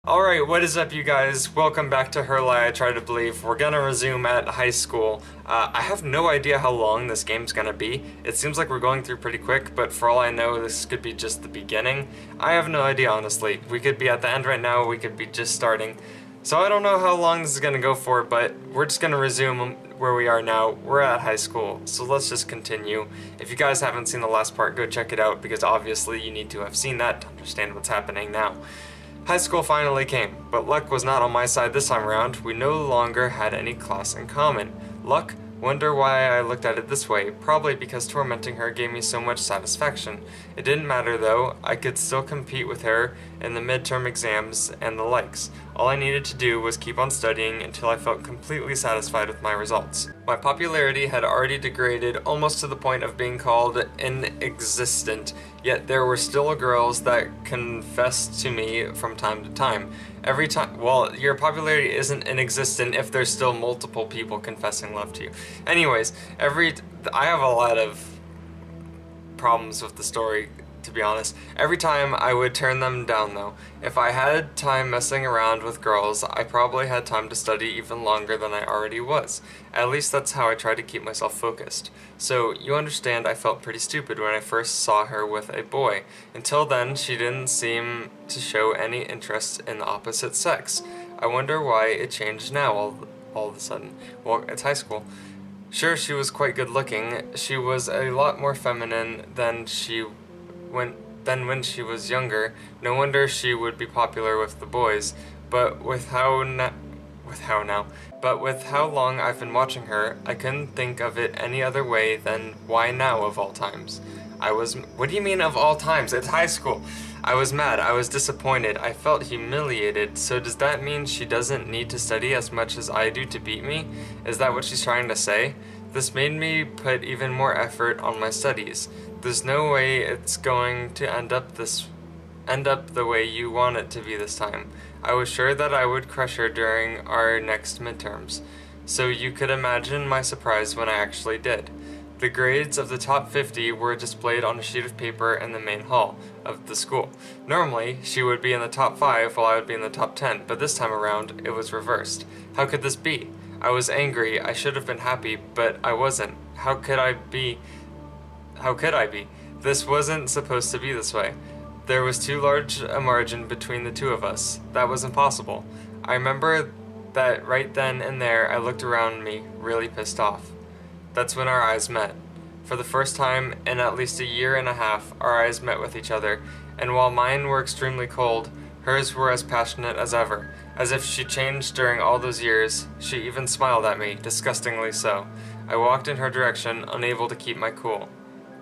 Alright, what is up, you guys? Welcome back to Her Lie I Try to Believe. We're gonna resume at high school. I have no idea how long this game's gonna be. It seems like we're going through pretty quick, but for all I know, this could be just the beginning. I have no idea, honestly. We could be at the end right now, we could be just starting. So I don't know how long this is gonna go for, but we're just gonna resume where we are now. We're at high school, so let's just continue. If you guys haven't seen the last part, go check it out, because obviously you need to have seen that to understand what's happening now. High school finally came, but luck was not on my side this time around. We no longer had any class in common. Luck? Wonder why I looked at it this way. Probably because tormenting her gave me so much satisfaction. It didn't matter though. I could still compete with her in the midterm exams and the likes. All I needed to do was keep on studying until I felt completely satisfied with my results. My popularity had already degraded almost to the point of being called inexistent, yet there were still girls that confessed to me from time to time. Every time, well, your popularity isn't inexistent if there's still multiple people confessing love to you. Anyways, I have a lot of problems with the story, to be honest. Every time I would turn them down though. If I had time messing around with girls, I probably had time to study even longer than I already was. At least that's how I tried to keep myself focused. So, you understand I felt pretty stupid when I first saw her with a boy. Until then, she didn't seem to show any interest in the opposite sex. I wonder why it changed now all of a sudden. Well, it's high school. Sure, she was quite good looking. She was a lot more feminine than when she was younger. No wonder she would be popular with the boys. But with how long I've been watching her, I couldn't think of it any other way than why now of all times. What do you mean of all times? It's high school. I was mad, I was disappointed, I felt humiliated. So does that mean she doesn't need to study as much as I do to beat me? Is that what she's trying to say? This made me put even more effort on my studies. There's no way it's going to end up the way you want it to be this time. I was sure that I would crush her during our next midterms. So you could imagine my surprise when I actually did. The grades of the top 50 were displayed on a sheet of paper in the main hall of the school. Normally, she would be in the top 5 while I would be in the top 10, but this time around, it was reversed. How could this be? I was angry, I should have been happy, but I wasn't. How could I be? This wasn't supposed to be this way. There was too large a margin between the two of us. That was impossible. I remember that right then and there I looked around me, really pissed off. That's when our eyes met. For the first time in at least a year and a half, our eyes met with each other, and while mine were extremely cold, hers were as passionate as ever. As if she changed during all those years, she even smiled at me, disgustingly so. I walked in her direction, unable to keep my cool.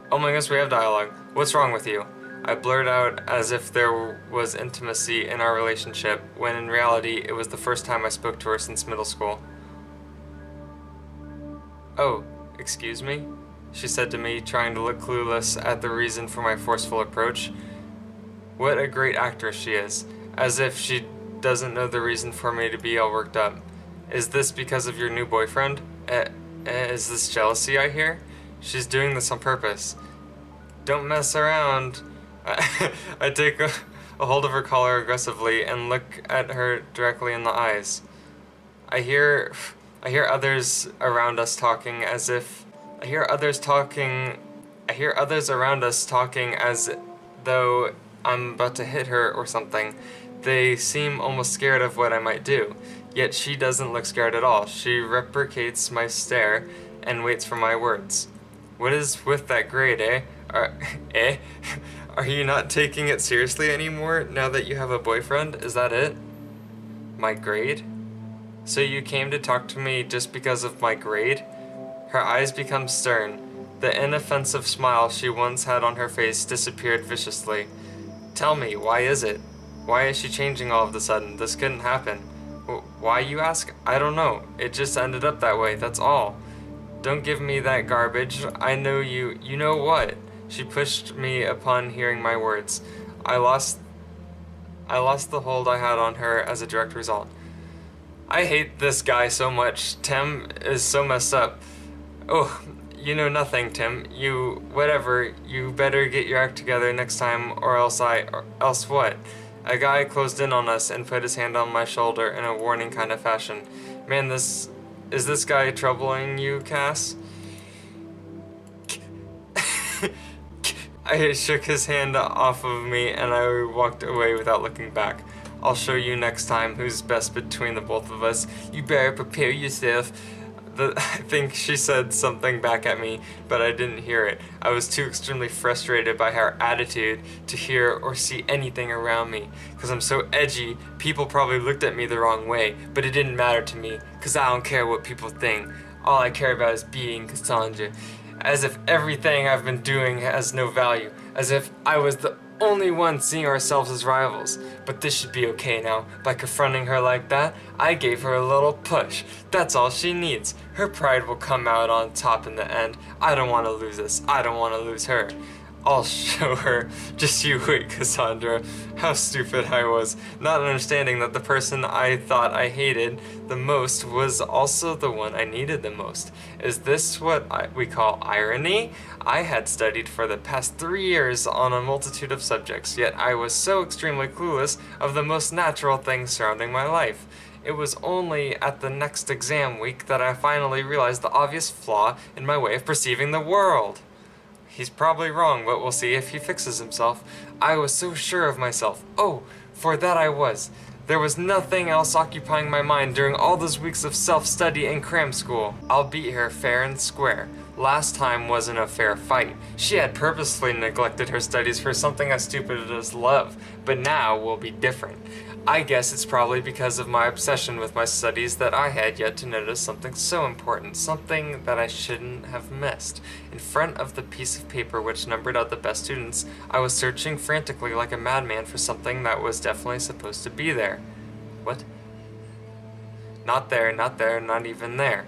Oh my goodness, we have dialogue. What's wrong with you? I blurted out as if there was intimacy in our relationship, when in reality it was the first time I spoke to her since middle school. Oh, excuse me? She said to me, trying to look clueless at the reason for my forceful approach. What a great actress she is, as if she doesn't know the reason for me to be all worked up. Is this because of your new boyfriend? Is this jealousy I hear? She's doing this on purpose. Don't mess around. I take a hold of her collar aggressively and look at her directly in the eyes. I hear others around us talking as though I'm about to hit her or something. They seem almost scared of what I might do. Yet she doesn't look scared at all. She replicates my stare and waits for my words. What is with that grade, eh? Are you not taking it seriously anymore now that you have a boyfriend? Is that it? My grade? So you came to talk to me just because of my grade? Her eyes become stern. The inoffensive smile she once had on her face disappeared viciously. Tell me, why is it? Why is she changing all of a sudden? This couldn't happen. Why, you ask? I don't know. It just ended up that way, that's all. Don't give me that garbage. I know you. You know what? She pushed me upon hearing my words. I lost the hold I had on her as a direct result. I hate this guy so much. Tim is so messed up. Oh, you know nothing, Tim. You better get your act together next time, or else what? A guy closed in on us and put his hand on my shoulder in a warning kind of fashion. Man, is this guy troubling you, Cass? I shook his hand off of me and I walked away without looking back. I'll show you next time who's best between the both of us. You better prepare yourself. I think she said something back at me, but I didn't hear it. I was too extremely frustrated by her attitude to hear or see anything around me. Because I'm so edgy, people probably looked at me the wrong way, but it didn't matter to me, because I don't care what people think. All I care about is being Cassandra. As if everything I've been doing has no value. As if I was the only one seeing ourselves as rivals. But this should be okay now. By confronting her like that, I gave her a little push. That's all she needs. Her pride will come out on top in the end. I don't want to lose this. I don't want to lose her. I'll show her. Just you wait, Cassandra. How stupid I was, not understanding that the person I thought I hated the most was also the one I needed the most. Is this what we call irony? I had studied for the past 3 years on a multitude of subjects, yet I was so extremely clueless of the most natural things surrounding my life. It was only at the next exam week that I finally realized the obvious flaw in my way of perceiving the world. He's probably wrong, but we'll see if he fixes himself. I was so sure of myself. Oh, for that I was. There was nothing else occupying my mind during all those weeks of self-study and cram school. I'll beat her fair and square. Last time wasn't a fair fight. She had purposely neglected her studies for something as stupid as love, but now will be different. I guess it's probably because of my obsession with my studies that I had yet to notice something so important, something that I shouldn't have missed. In front of the piece of paper which numbered out the best students, I was searching frantically like a madman for something that was definitely supposed to be there. What? Not there, not even there.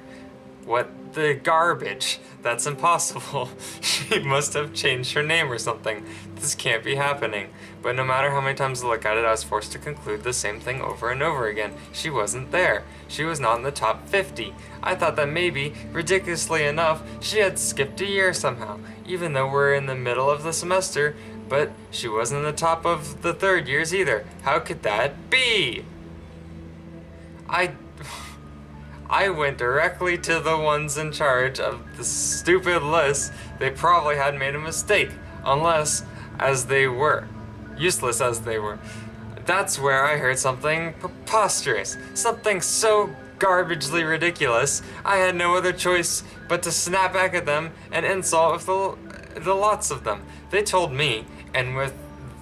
What the garbage? That's impossible. She must have changed her name or something. This can't be happening. But no matter how many times I look at it, I was forced to conclude the same thing over and over again. She wasn't there. She was not in the top 50. I thought that maybe, ridiculously enough, she had skipped a year somehow, even though we're in the middle of the semester, but she wasn't in the top of the third years either. How could that be? I went directly to the ones in charge of the stupid list. They probably had made a mistake, useless as they were. That's where I heard something preposterous, something so garbagely ridiculous, I had no other choice but to snap back at them and insult the lots of them. They told me, and with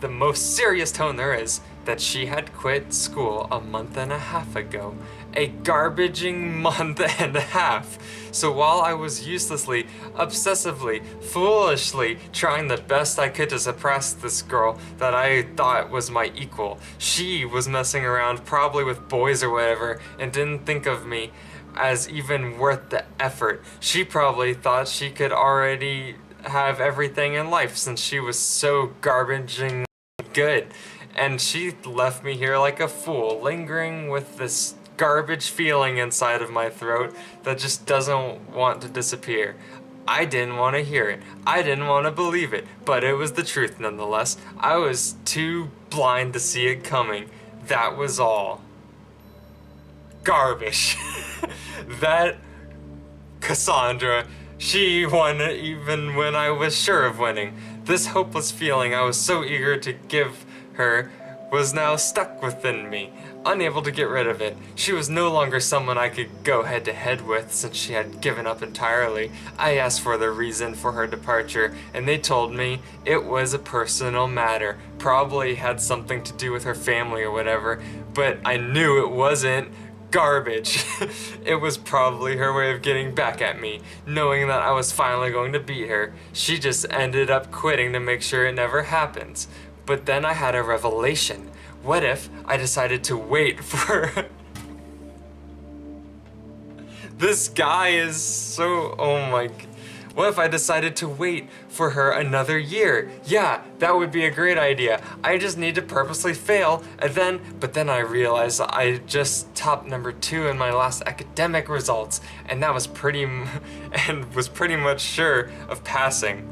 the most serious tone there is, that she had quit school a month and a half ago. A garbaging month and a half. So while I was uselessly, obsessively, foolishly trying the best I could to suppress this girl that I thought was my equal, she was messing around probably with boys or whatever and didn't think of me as even worth the effort. She probably thought she could already have everything in life since she was so garbaging good. And she left me here like a fool, lingering with this garbage feeling inside of my throat that just doesn't want to disappear. I didn't want to hear it. I didn't want to believe it, but it was the truth nonetheless. I was too blind to see it coming. That was all. Garbage. That Cassandra, she won even when I was sure of winning. This hopeless feeling I was so eager to give her was now stuck within me, unable to get rid of it. She was no longer someone I could go head to head with since she had given up entirely. I asked for the reason for her departure, and they told me it was a personal matter. Probably had something to do with her family or whatever, but I knew it wasn't. Garbage. It was probably her way of getting back at me, knowing that I was finally going to beat her. She just ended up quitting to make sure it never happens. But then I had a revelation. What if I decided to wait for... This guy is so... Oh my... What if I decided to wait for her another year? Yeah, that would be a great idea. I just need to purposely fail, but then I realized I just topped number 2 in my last academic results, and that was pretty much sure of passing.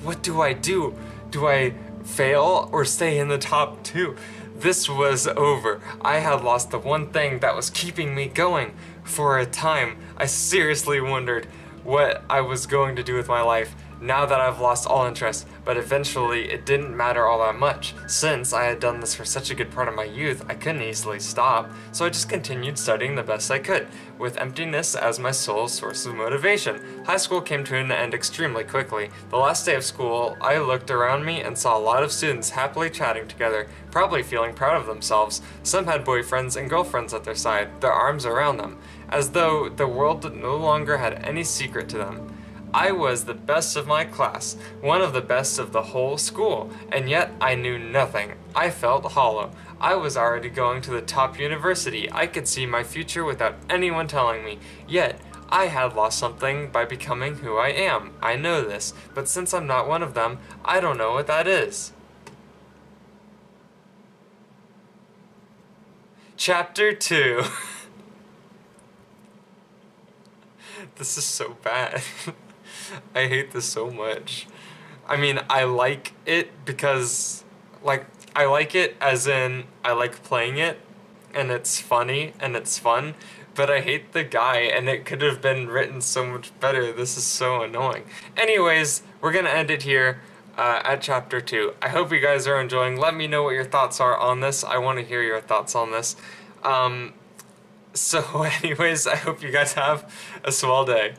What do? Do I fail or stay in the top 2? This was over. I had lost the one thing that was keeping me going. For a time, I seriously wondered what I was going to do with my life now that I've lost all interest, but eventually it didn't matter all that much. Since I had done this for such a good part of my youth, I couldn't easily stop, so I just continued studying the best I could, with emptiness as my sole source of motivation. High school came to an end extremely quickly. The last day of school, I looked around me and saw a lot of students happily chatting together, probably feeling proud of themselves. Some had boyfriends and girlfriends at their side, their arms around them, as though the world no longer had any secret to them. I was the best of my class, one of the best of the whole school, and yet I knew nothing. I felt hollow. I was already going to the top university. I could see my future without anyone telling me. Yet, I had lost something by becoming who I am. I know this, but since I'm not one of them, I don't know what that is. Chapter 2. This is so bad. I hate this so much. I mean, I like it because, like, I like it as in I like playing it, and it's funny, and it's fun, but I hate the guy, and it could have been written so much better. This is so annoying. Anyways, we're gonna end it here at Chapter 2. I hope you guys are enjoying. Let me know what your thoughts are on this. I want to hear your thoughts on this. So anyways, I hope you guys have a swell day.